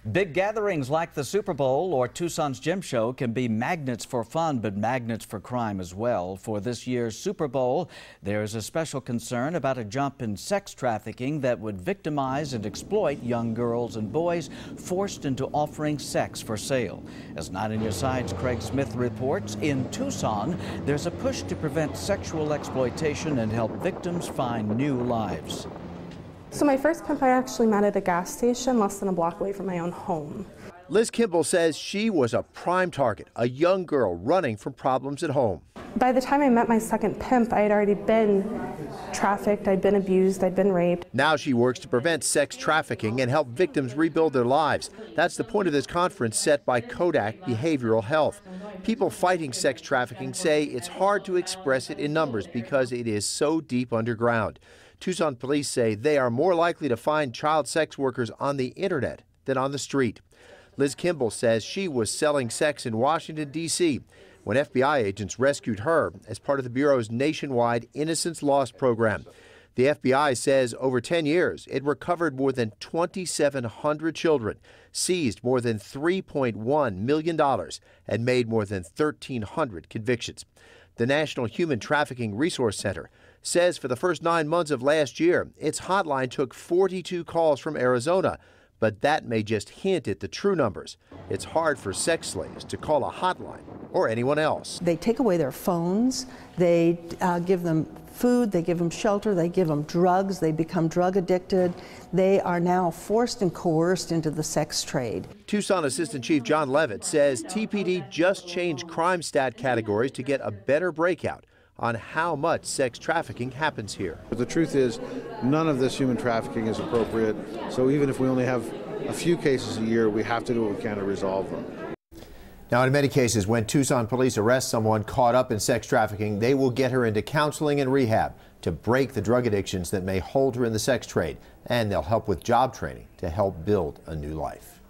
Big gatherings like the Super Bowl or Tucson's Gym Show can be magnets for fun, but magnets for crime as well. For this year's Super Bowl, there's a special concern about a jump in sex trafficking that would victimize and exploit young girls and boys forced into offering sex for sale. As 9 on Your Side's Craig Smith reports, in Tucson, there's a push to prevent sexual exploitation and help victims find new lives. So my first pimp I actually met at a gas station less than a block away from my own home. Liz Kimball says she was a prime target, a young girl running from problems at home. By the time I met my second pimp, I had already been trafficked, I'd been abused, I'd been raped. Now she works to prevent sex trafficking and help victims rebuild their lives. That's the point of this conference set by Kodak Behavioral Health. People fighting sex trafficking say it's hard to express it in numbers because it is so deep underground. Tucson police say they are more likely to find child sex workers on the internet than on the street. Liz Kimball says she was selling sex in Washington, D.C. when FBI agents rescued her as part of the Bureau's nationwide Innocence Lost program. The FBI says over 10 years, it recovered more than 2,700 children, seized more than $3.1 million, and made more than 1,300 convictions. The National Human Trafficking Resource Center says for the first 9 months of last year, its hotline took 42 calls from Arizona, but that may just hint at the true numbers. It's hard for sex slaves to call a hotline or anyone else. They take away their phones, they give them food, they give them shelter, they give them drugs, they become drug addicted. They are now forced and coerced into the sex trade. Tucson Assistant Chief John Levitt says TPD just changed crime stat categories to get a better breakout on how much sex trafficking happens here. But the truth is, none of this human trafficking is appropriate, so even if we only have a few cases a year, we have to do what we can to resolve them. Now, in many cases, when Tucson police arrest someone caught up in sex trafficking, they will get her into counseling and rehab to break the drug addictions that may hold her in the sex trade, and they'll help with job training to help build a new life.